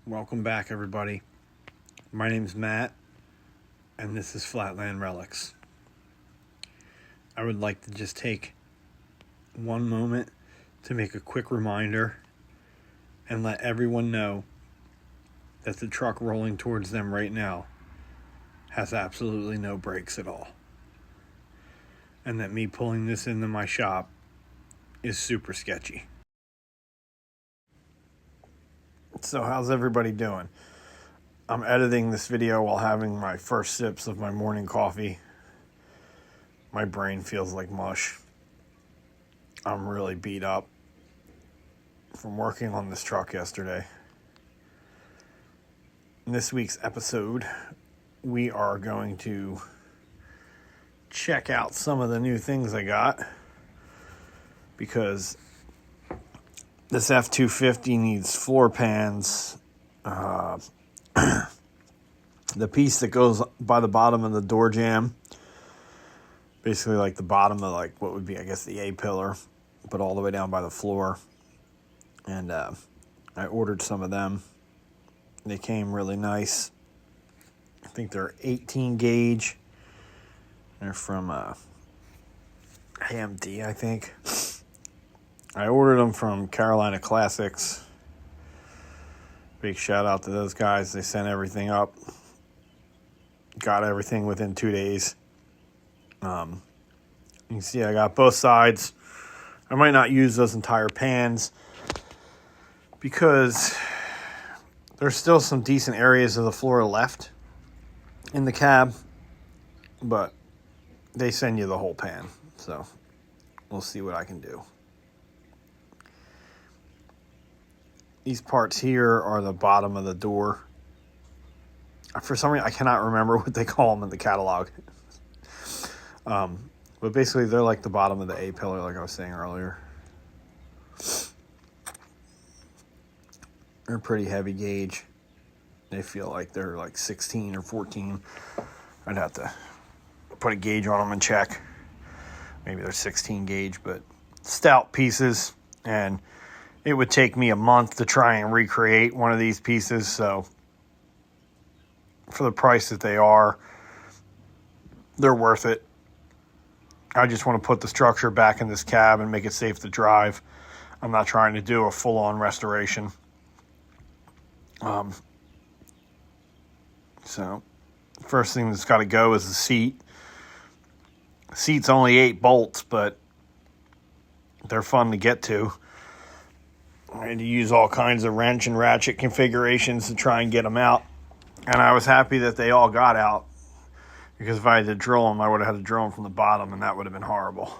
Welcome back, everybody. My name's Matt, and this is Flatland Relics. I would like to just take one moment to make a quick reminder and let everyone know that the truck rolling towards them right now has absolutely no brakes at all. And that me pulling this into my shop is super sketchy. So how's everybody doing? I'm editing this video while having my first sips of my morning coffee. My brain feels like mush. I'm really beat up from working on this truck yesterday. In this week's episode, we are going to check out some of the new things I got, because this F-250 needs floor pans. The piece that goes by the bottom of the door jamb, basically like the bottom of like what would be, I guess, the A-pillar, but all the way down by the floor. And I ordered some of them. They came really nice. I think they're 18 gauge. They're from AMD, I think. I ordered them from Carolina Classics. Big shout out to those guys. They sent everything up. Got everything within 2 days. You can see I got both sides. I might not use those entire pans because there's still some decent areas of the floor left in the cab, but they send you the whole pan, so we'll see what I can do. These parts here are the bottom of the door. For some reason, I cannot remember what they call them in the catalog. But basically, they're like the bottom of the A-pillar, like I was saying earlier. They're pretty heavy gauge. They feel like they're like 16 or 14. I'd have to put a gauge on them and check. Maybe they're 16 gauge, but stout pieces. And it would take me a month to try and recreate one of these pieces. So for the price that they are, they're worth it. I just want to put the structure back in this cab and make it safe to drive. I'm not trying to do a full-on restoration. So first thing that's got to go is the seat. The seat's only 8 bolts, but they're fun to get to. I had to use all kinds of wrench and ratchet configurations to try and get them out. And I was happy that they all got out, because if I had to drill them, I would have had to drill them from the bottom, and that would have been horrible.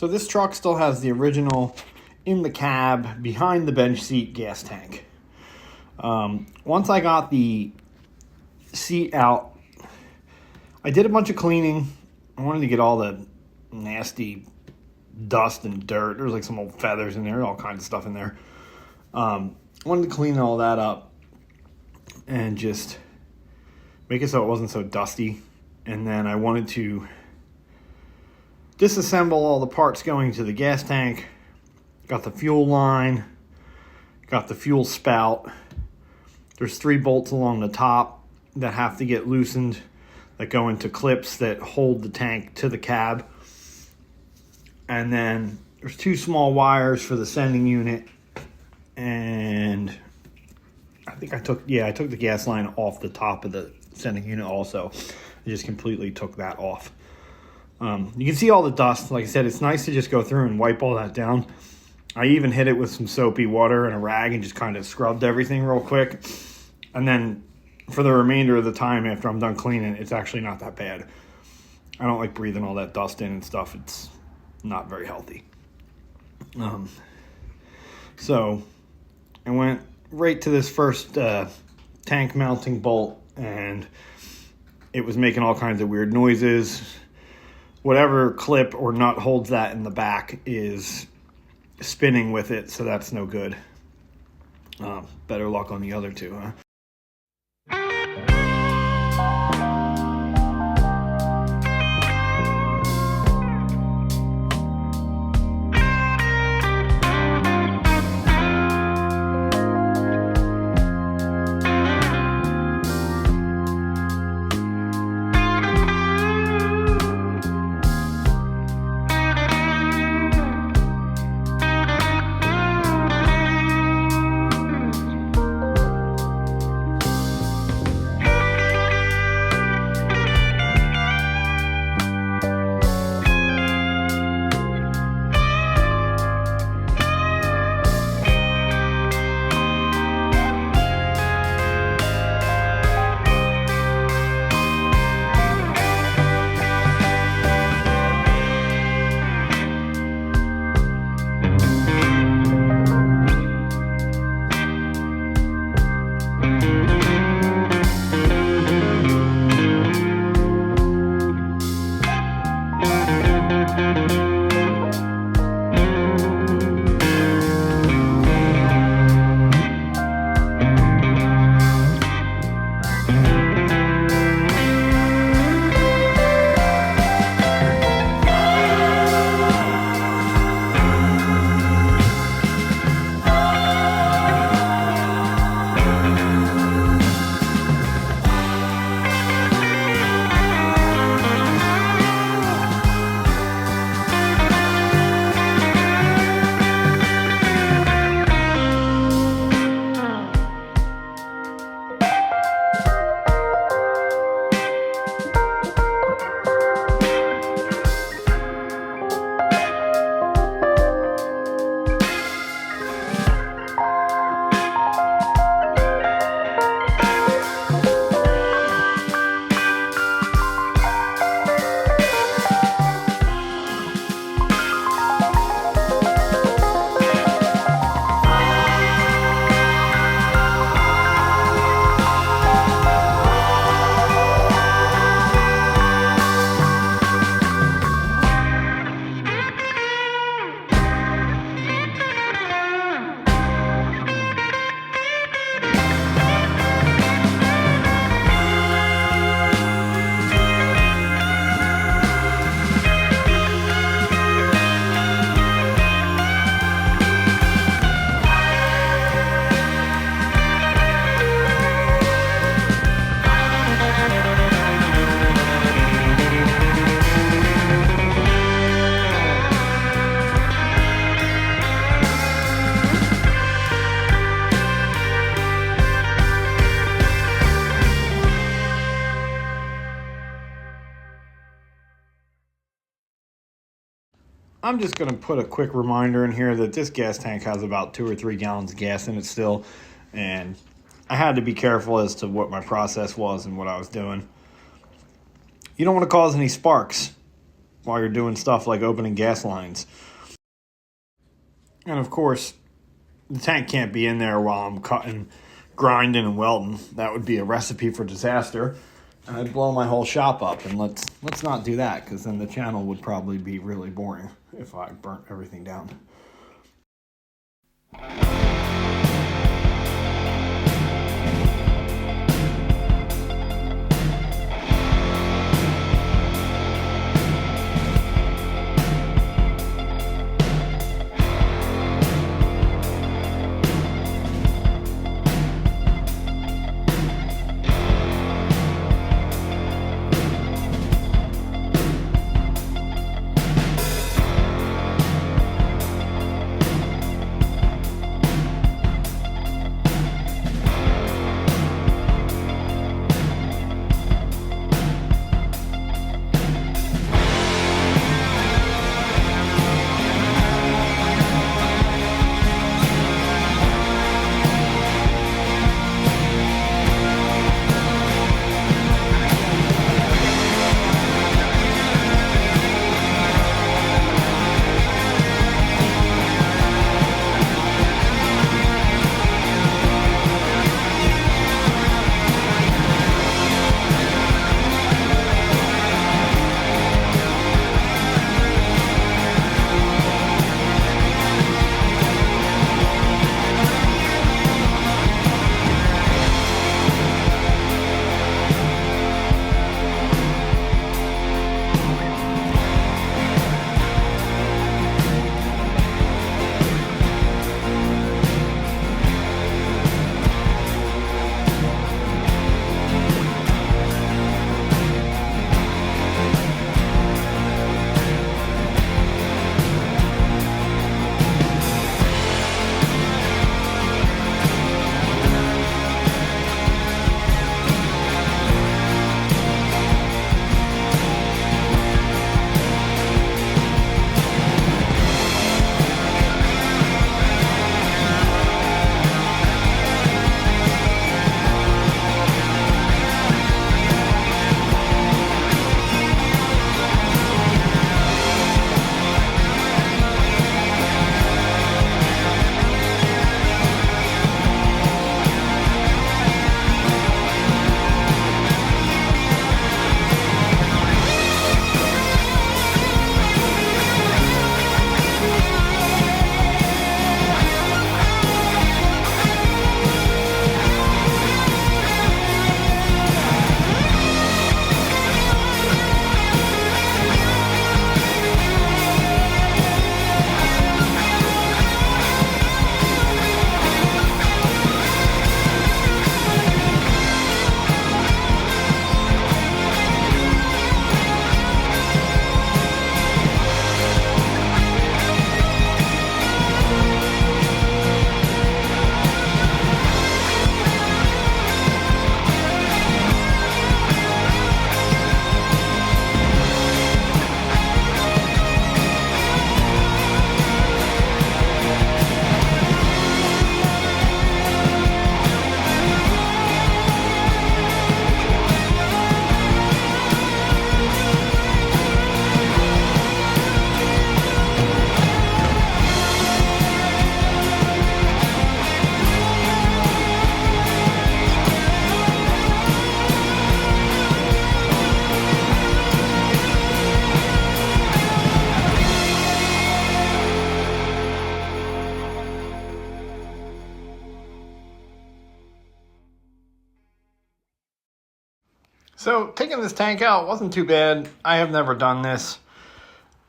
So this truck still has the original in the cab behind the bench seat gas tank. Once I got the seat out, I did a bunch of cleaning. I wanted to get all the nasty dust and dirt. There was like some old feathers in there, all kinds of stuff in there. Wanted to clean all that up and just make it so it wasn't so dusty. And then I wanted to disassemble all the parts going to the gas tank. Got the fuel line, got the fuel spout. There's 3 bolts along the top that have to get loosened that go into clips that hold the tank to the cab. And then there's 2 small wires for the sending unit. And I think I took the gas line off the top of the sending unit also. I just completely took that off. You can see all the dust. Like I said, it's nice to just go through and wipe all that down. I even hit it with some soapy water and a rag and just kind of scrubbed everything real quick. And then for the remainder of the time after I'm done cleaning, it's actually not that bad. I don't like breathing all that dust in and stuff. It's not very healthy. So I went right to this first tank mounting bolt, and it was making all kinds of weird noises. Whatever clip or nut holds that in the back is spinning with it, so that's no good. Better luck on the other 2, huh? I'm just going to put a quick reminder in here that this gas tank has about 2 or 3 gallons of gas in it still, and I had to be careful as to what my process was and what I was doing. You don't want to cause any sparks while you're doing stuff like opening gas lines. And of course, the tank can't be in there while I'm cutting, grinding, and welding. That would be a recipe for disaster. And I'd blow my whole shop up. And let's not do that, because then the channel would probably be really boring if I burnt everything down. So taking this tank out wasn't too bad. I have never done this.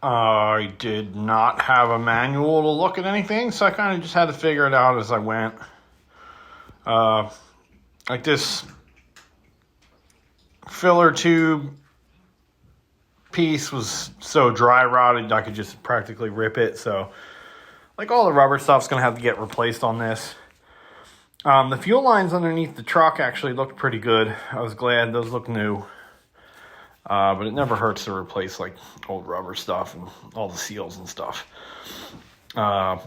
I did not have a manual to look at anything, so I kind of just had to figure it out as I went. Like this filler tube piece was so dry rotted I could just practically rip it. So like all the rubber stuff's going to have to get replaced on this. The fuel lines underneath the truck actually looked pretty good. I was glad those look new. But it never hurts to replace like old rubber stuff and all the seals and stuff. I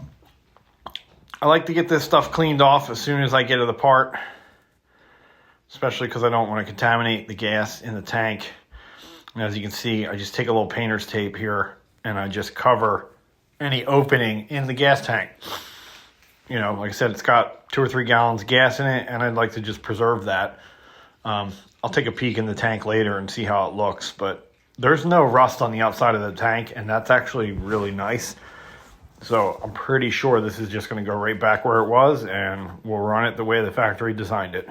like to get this stuff cleaned off as soon as I get it apart, especially because I don't want to contaminate the gas in the tank. And as you can see, I just take a little painter's tape here and I just cover any opening in the gas tank. You know, like I said, it's got 2 or 3 gallons of gas in it, and I'd like to just preserve that. I'll take a peek in the tank later and see how it looks, but there's no rust on the outside of the tank, and that's actually really nice. So I'm pretty sure this is just going to go right back where it was, and we'll run it the way the factory designed it.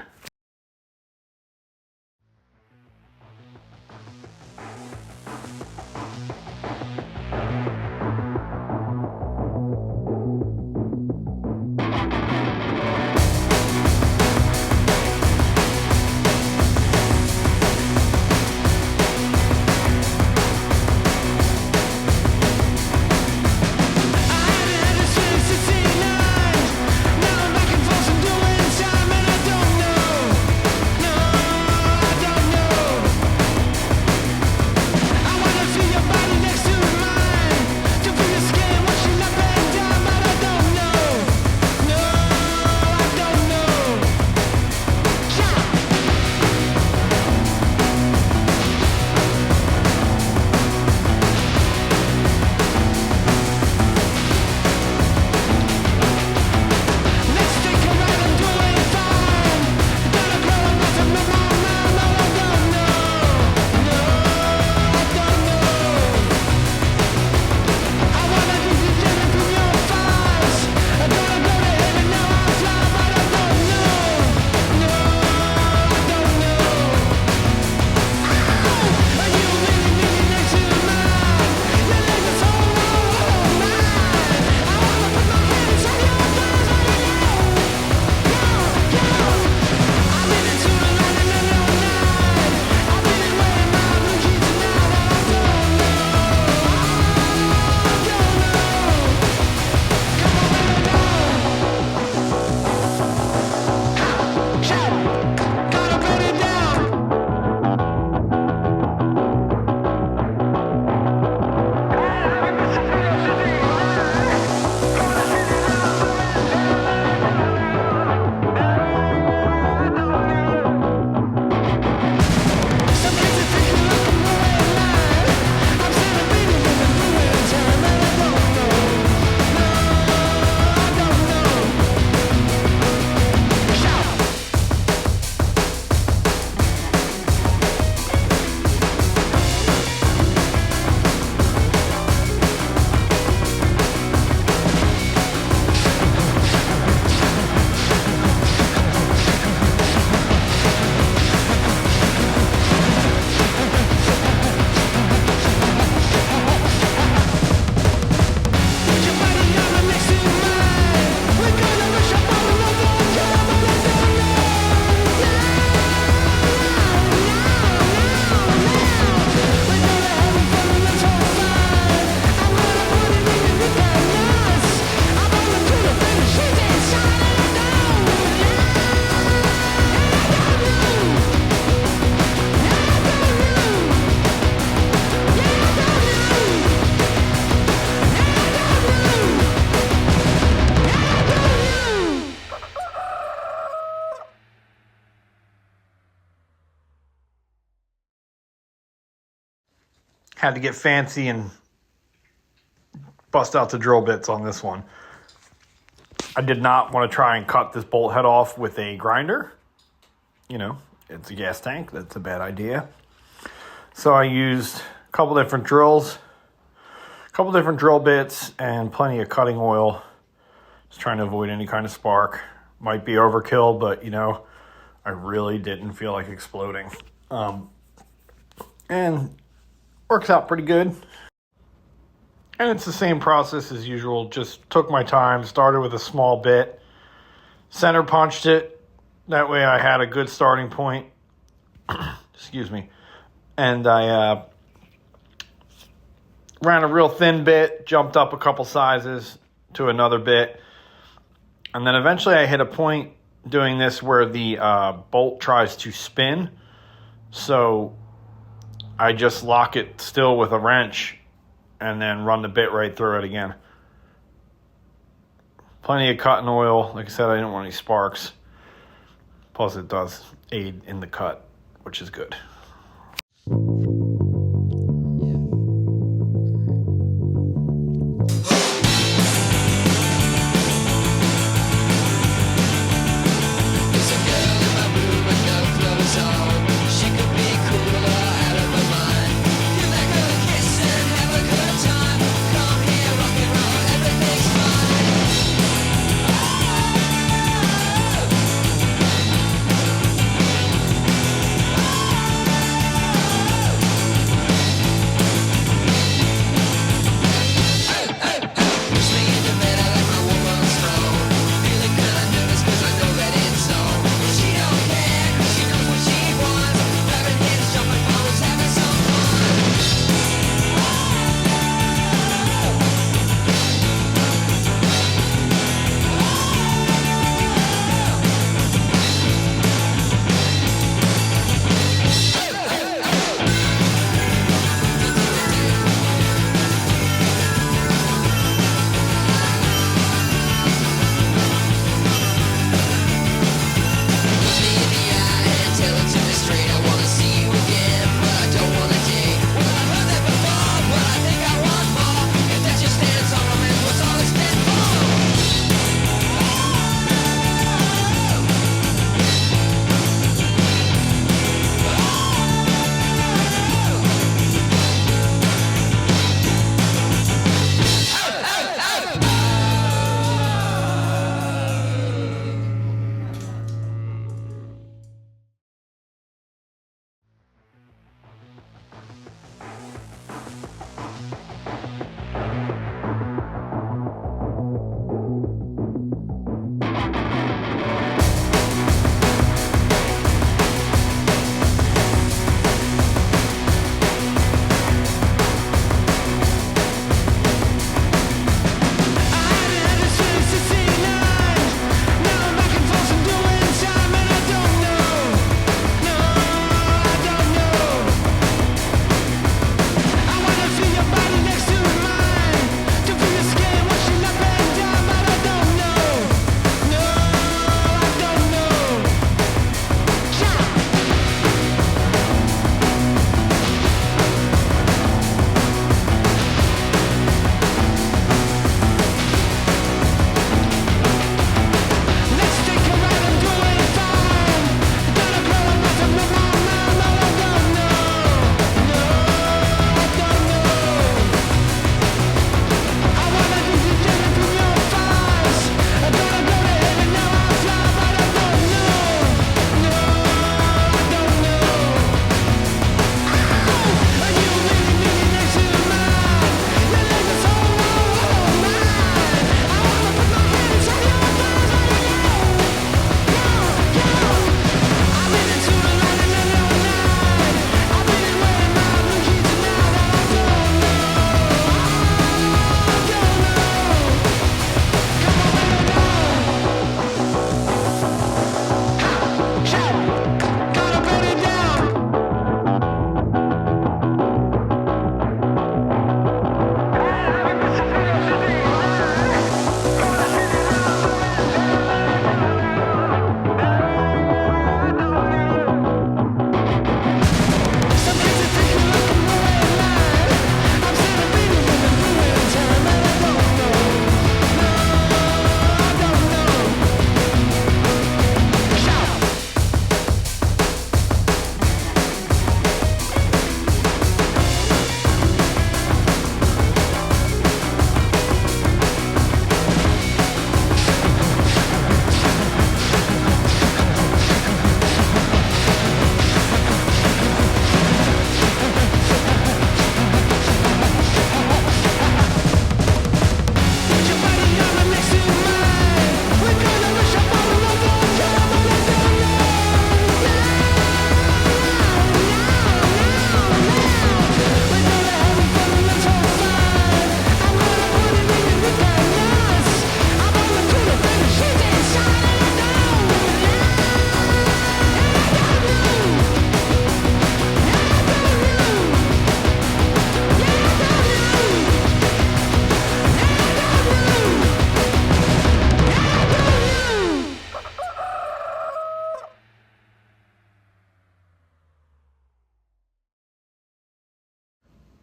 Had to get fancy and bust out the drill bits on this one. I did not want to try and cut this bolt head off with a grinder. You know, it's a gas tank. That's a bad idea. So I used a couple different drills, a couple different drill bits, and plenty of cutting oil. Just trying to avoid any kind of spark. Might be overkill, but, you know, I really didn't feel like exploding. And works out pretty good. And it's the same process as usual. Just took my time, started with a small bit, center punched it. That way I had a good starting point. Excuse me. And I ran a real thin bit, jumped up a couple sizes to another bit. And then eventually I hit a point doing this where the bolt tries to spin. So I just lock it still with a wrench and then run the bit right through it again. Plenty of cutting oil. Like I said, I didn't want any sparks. Plus it does aid in the cut, which is good.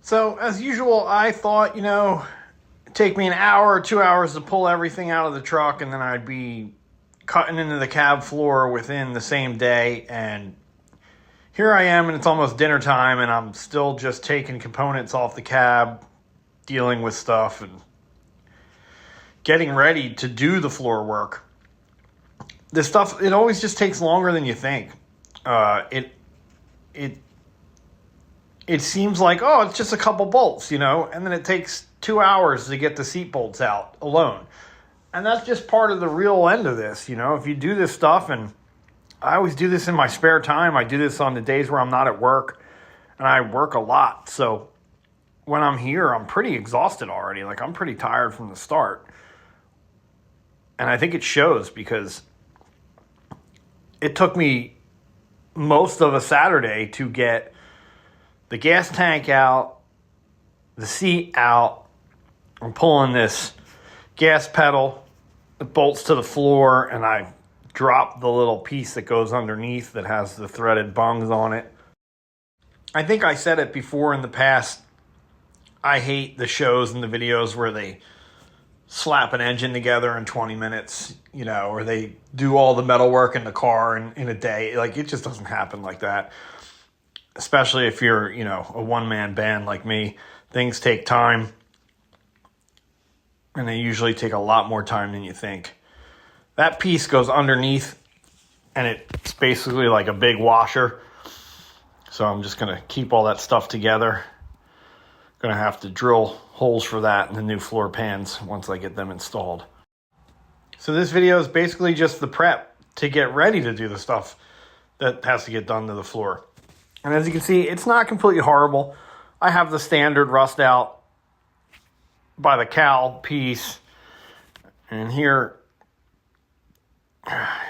So as usual, I thought, it'd take me an hour or 2 hours to pull everything out of the truck, and then I'd be cutting into the cab floor within the same day. And here I am, and it's almost dinner time, and I'm still just taking components off the cab, dealing with stuff, and getting ready to do the floor work. This stuff, it always just takes longer than you think. It seems like, oh, it's just a couple bolts, and then it takes 2 hours to get the seat bolts out alone. And that's just part of the real end of this, if you do this stuff, and I always do this in my spare time. I do this on the days where I'm not at work, and I work a lot. So when I'm here, I'm pretty exhausted already. Like, I'm pretty tired from the start. And I think it shows because it took me most of a Saturday to get the gas tank out, the seat out. I'm pulling this gas pedal, it bolts to the floor, and I drop the little piece that goes underneath that has the threaded bungs on it. I think I said it before in the past. I hate the shows and the videos where they slap an engine together in 20 minutes, or they do all the metal work in the car in a day. Like, it just doesn't happen like that. Especially if you're, a one-man band like me. Things take time. And they usually take a lot more time than you think. That piece goes underneath, and it's basically like a big washer. So I'm just going to keep all that stuff together. Going to have to drill holes for that in the new floor pans once I get them installed. So this video is basically just the prep to get ready to do the stuff that has to get done to the floor. And as you can see, it's not completely horrible. I have the standard rust out by the cowl piece. And here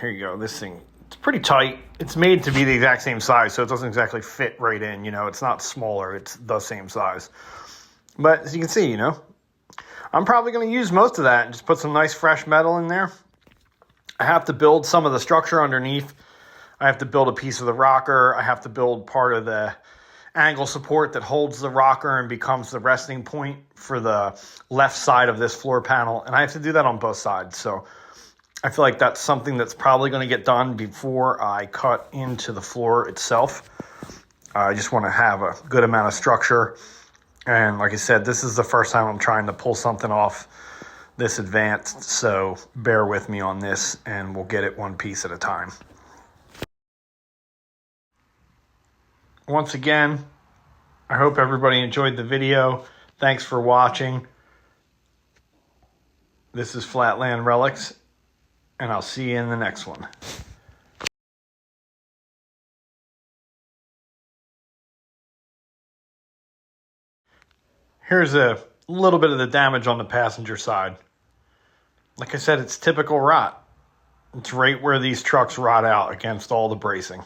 you go. This thing, it's pretty tight. It's made to be the exact same size, so it doesn't exactly fit right in. It's not smaller. It's the same size. But as you can see, I'm probably going to use most of that and just put some nice fresh metal in there. I have to build some of the structure underneath. I have to build a piece of the rocker. I have to build part of the angle support that holds the rocker and becomes the resting point for the left side of this floor panel. And I have to do that on both sides. So I feel like that's something that's probably going to get done before I cut into the floor itself. I just want to have a good amount of structure. And like I said, this is the first time I'm trying to pull something off this advanced. So bear with me on this, and we'll get it one piece at a time. Once again, I hope everybody enjoyed the video. Thanks for watching. This is Flatland Relics, and I'll see you in the next one. Here's a little bit of the damage on the passenger side. Like I said, it's typical rot. It's right where these trucks rot out against all the bracing.